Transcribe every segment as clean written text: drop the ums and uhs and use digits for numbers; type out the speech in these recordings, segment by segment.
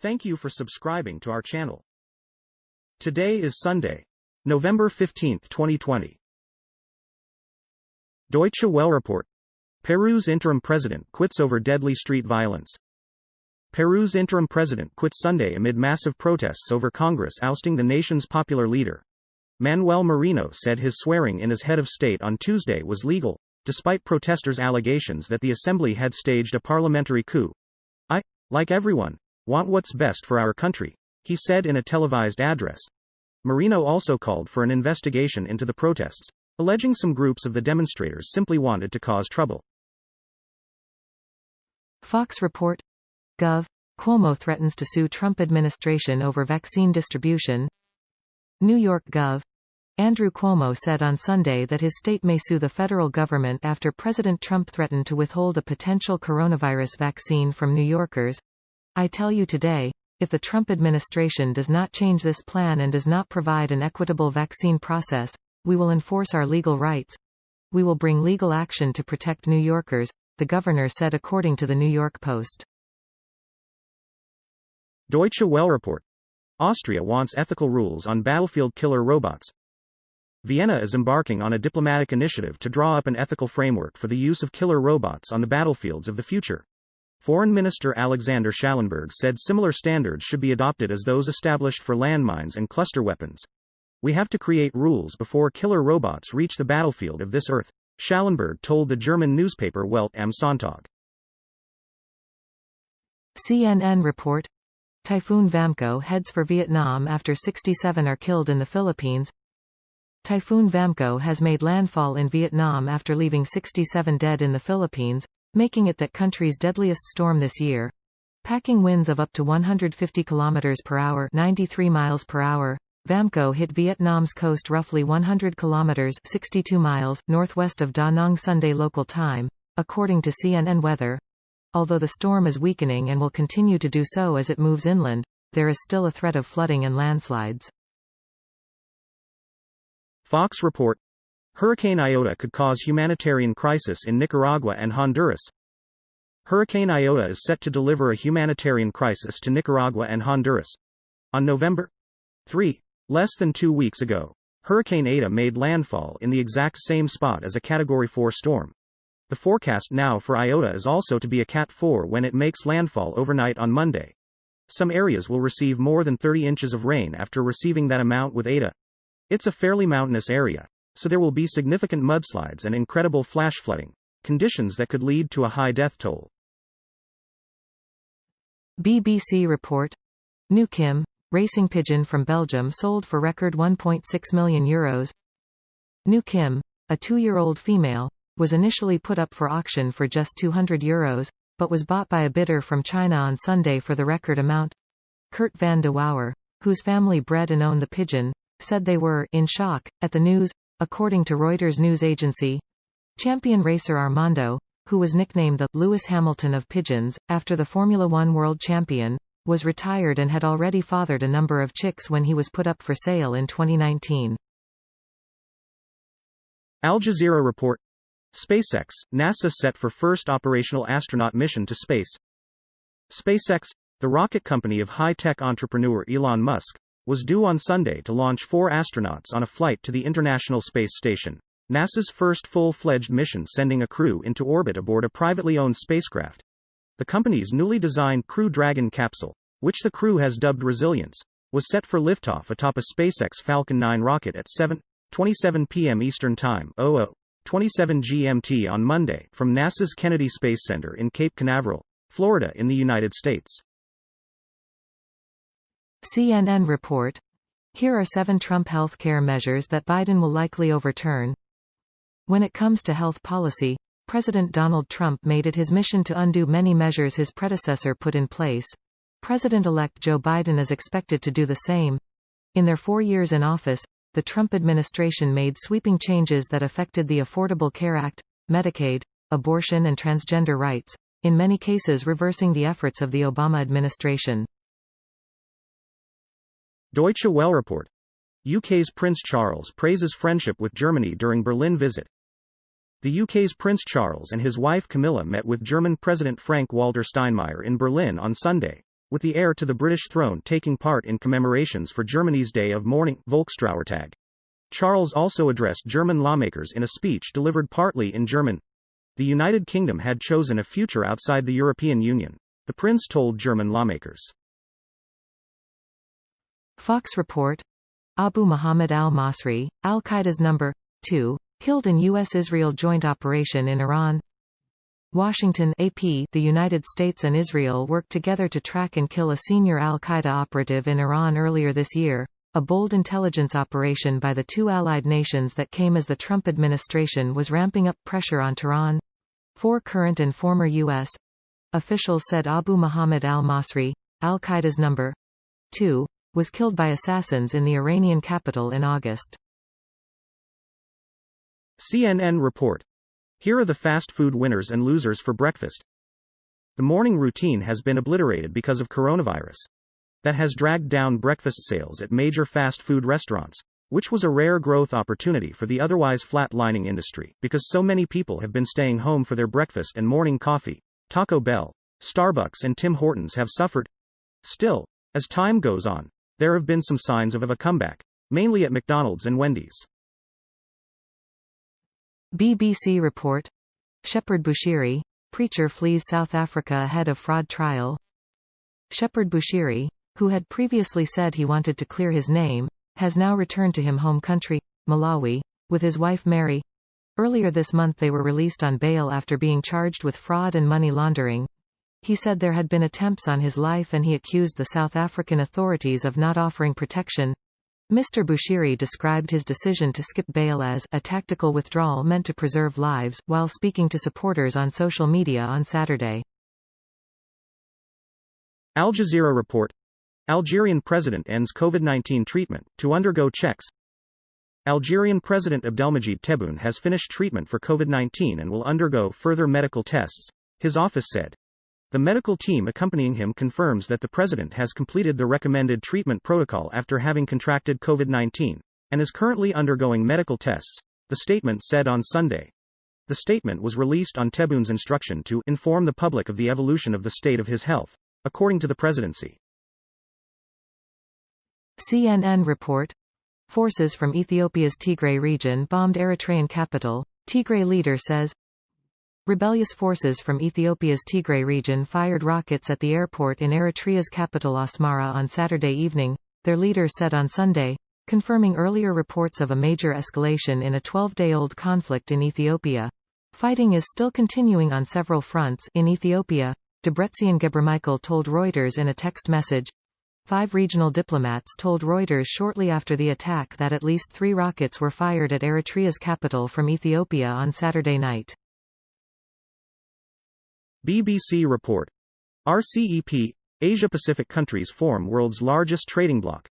Thank you for subscribing to our channel. Today is Sunday, November 15, 2020. Deutsche Welle report. Peru's interim president quits over deadly street violence. Peru's interim president quit Sunday amid massive protests over Congress ousting the nation's popular leader. Manuel Merino said his swearing in as head of state on Tuesday was legal, despite protesters' allegations that the assembly had staged a parliamentary coup. "I, like everyone, want what's best for our country," he said in a televised address. Merino also called for an investigation into the protests, alleging some groups of the demonstrators simply wanted to cause trouble. Fox report. Gov. Cuomo threatens to sue Trump administration over vaccine distribution. New York Gov. Andrew Cuomo said on Sunday that his state may sue the federal government after President Trump threatened to withhold a potential coronavirus vaccine from New Yorkers. "I tell you today, if the Trump administration does not change this plan and does not provide an equitable vaccine process, we will enforce our legal rights. We will bring legal action to protect New Yorkers," the governor said according to the New York Post. Deutsche Welle report. Austria wants ethical rules on battlefield killer robots. Vienna is embarking on a diplomatic initiative to draw up an ethical framework for the use of killer robots on the battlefields of the future. Foreign Minister Alexander Schallenberg said similar standards should be adopted as those established for landmines and cluster weapons. "We have to create rules before killer robots reach the battlefield of this earth," Schallenberg told the German newspaper Welt am Sonntag. CNN report. Typhoon Vamco heads for Vietnam after 67 are killed in the Philippines. Typhoon Vamco has made landfall in Vietnam after leaving 67 dead in the Philippines, making it that country's deadliest storm this year. Packing winds of up to 150 km per hour, 93 miles per hour, Vamco hit Vietnam's coast roughly 100 kilometers, 62 miles northwest of Da Nang Sunday local time, according to CNN Weather. Although the storm is weakening and will continue to do so as it moves inland, there is still a threat of flooding and landslides. Fox report. Hurricane Iota could cause humanitarian crisis in Nicaragua and Honduras. Hurricane Iota is set to deliver a humanitarian crisis to Nicaragua and Honduras. On November 3, less than 2 weeks ago, Hurricane Eta made landfall in the exact same spot as a Category 4 storm. The forecast now for Iota is also to be a Cat 4 when it makes landfall overnight on Monday. Some areas will receive more than 30 inches of rain after receiving that amount with Eta. It's a fairly mountainous area, so there will be significant mudslides and incredible flash flooding, conditions that could lead to a high death toll. BBC report. New Kim, racing pigeon from Belgium sold for record €1.6 million. New Kim, a 2-year-old female, was initially put up for auction for just €200, but was bought by a bidder from China on Sunday for the record amount. Kurt van de Wouwer, whose family bred and owned the pigeon, said they were in shock at the news, according to Reuters news agency. Champion racer Armando, who was nicknamed the Lewis Hamilton of pigeons, after the Formula One world champion, was retired and had already fathered a number of chicks when he was put up for sale in 2019. Al Jazeera report. SpaceX, NASA set for first operational astronaut mission to space. SpaceX, the rocket company of high-tech entrepreneur Elon Musk, was due on Sunday to launch 4 astronauts on a flight to the International Space Station, NASA's first full-fledged mission sending a crew into orbit aboard a privately owned spacecraft. The company's newly designed Crew Dragon capsule, which the crew has dubbed Resilience, was set for liftoff atop a SpaceX Falcon 9 rocket at 7:27 p.m. Eastern Time, 00:27 GMT on Monday, from NASA's Kennedy Space Center in Cape Canaveral, Florida in the United States. CNN report. Here are 7 Trump health care measures that Biden will likely overturn. When it comes to health policy, President Donald Trump made it his mission to undo many measures his predecessor put in place. President-elect Joe Biden is expected to do the same. In their 4 years in office, the Trump administration made sweeping changes that affected the Affordable Care Act, Medicaid, abortion and transgender rights, in many cases reversing the efforts of the Obama administration. Deutsche Welle report. UK's Prince Charles praises friendship with Germany during Berlin visit. The UK's Prince Charles and his wife Camilla met with German President Frank-Walter Steinmeier in Berlin on Sunday, with the heir to the British throne taking part in commemorations for Germany's Day of Mourning, Volkstrauertag. Charles also addressed German lawmakers in a speech delivered partly in German. The United Kingdom had chosen a future outside the European Union, the prince told German lawmakers. Fox report. Abu Muhammad al-Masri, al-Qaeda's number 2, killed in U.S.-Israel joint operation in Iran. Washington AP. The United States and Israel worked together to track and kill a senior al-Qaeda operative in Iran earlier this year, a bold intelligence operation by the two allied nations that came as the Trump administration was ramping up pressure on Tehran. 4 current and former U.S. officials said Abu Muhammad al-Masri, al-Qaeda's number 2, was killed by assassins in the Iranian capital in August. CNN report. Here are the fast food winners and losers for breakfast. The morning routine has been obliterated because of coronavirus. That has dragged down breakfast sales at major fast food restaurants, which was a rare growth opportunity for the otherwise flat-lining industry, because so many people have been staying home for their breakfast and morning coffee. Taco Bell, Starbucks and Tim Hortons have suffered. Still, as time goes on, there have been some signs of a comeback, mainly at McDonald's and Wendy's. BBC report. Shepherd Bushiri, preacher flees South Africa ahead of fraud trial. Shepherd Bushiri, who had previously said he wanted to clear his name, has now returned to his home country, Malawi, with his wife Mary. Earlier this month they were released on bail after being charged with fraud and money laundering. He said there had been attempts on his life and he accused the South African authorities of not offering protection. Mr. Bushiri described his decision to skip bail as a tactical withdrawal meant to preserve lives, while speaking to supporters on social media on Saturday. Al Jazeera report. Algerian president ends COVID-19 treatment to undergo checks. Algerian President Abdelmadjid Tebboune has finished treatment for COVID-19 and will undergo further medical tests, his office said. The medical team accompanying him confirms that the president has completed the recommended treatment protocol after having contracted COVID-19, and is currently undergoing medical tests, the statement said on Sunday. The statement was released on Tebboune's instruction to inform the public of the evolution of the state of his health, according to the presidency. CNN report. Forces from Ethiopia's Tigray region bombed Eritrean capital, Tigray leader says. Rebellious forces from Ethiopia's Tigray region fired rockets at the airport in Eritrea's capital Asmara on Saturday evening, their leader said on Sunday, confirming earlier reports of a major escalation in a 12-day-old conflict in Ethiopia. Fighting is still continuing on several fronts in Ethiopia, Debretsion Gebremichael told Reuters in a text message. 5 regional diplomats told Reuters shortly after the attack that at least 3 rockets were fired at Eritrea's capital from Ethiopia on Saturday night. BBC report. RCEP, Asia-Pacific countries form world's largest trading bloc.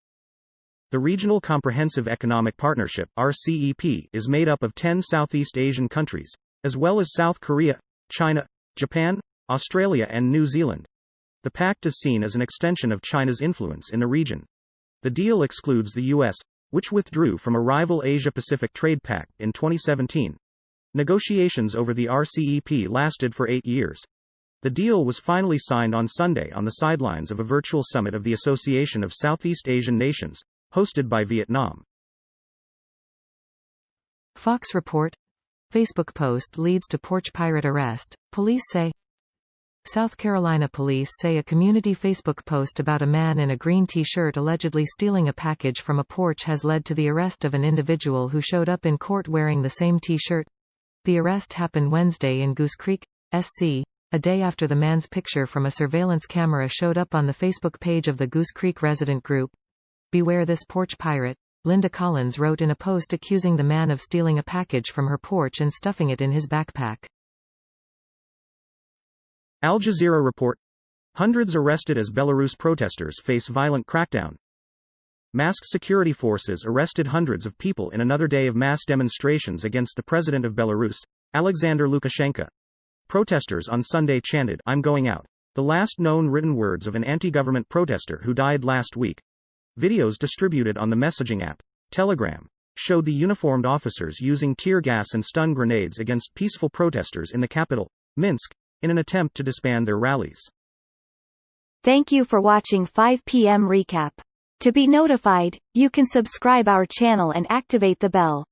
The Regional Comprehensive Economic Partnership (RCEP) is made up of 10 Southeast Asian countries, as well as South Korea, China, Japan, Australia and New Zealand. The pact is seen as an extension of China's influence in the region. The deal excludes the U.S., which withdrew from a rival Asia-Pacific trade pact in 2017. Negotiations over the RCEP lasted for 8 years. The deal was finally signed on Sunday on the sidelines of a virtual summit of the Association of Southeast Asian Nations, hosted by Vietnam. Fox report. Facebook post leads to porch pirate arrest, police say. South Carolina police say a community Facebook post about a man in a green t-shirt allegedly stealing a package from a porch has led to the arrest of an individual who showed up in court wearing the same t-shirt. The arrest happened Wednesday in Goose Creek, SC, a day after the man's picture from a surveillance camera showed up on the Facebook page of the Goose Creek resident group. Beware this porch pirate, Linda Collins wrote in a post accusing the man of stealing a package from her porch and stuffing it in his backpack. Al Jazeera report. Hundreds arrested as Belarus protesters face violent crackdown. Masked security forces arrested hundreds of people in another day of mass demonstrations against the president of Belarus, Alexander Lukashenko. Protesters on Sunday chanted, "I'm going out," the last known written words of an anti-government protester who died last week. Videos distributed on the messaging app, Telegram, showed the uniformed officers using tear gas and stun grenades against peaceful protesters in the capital, Minsk, in an attempt to disband their rallies. Thank you for watching 5 p.m. recap. To be notified, you can subscribe our channel and activate the bell.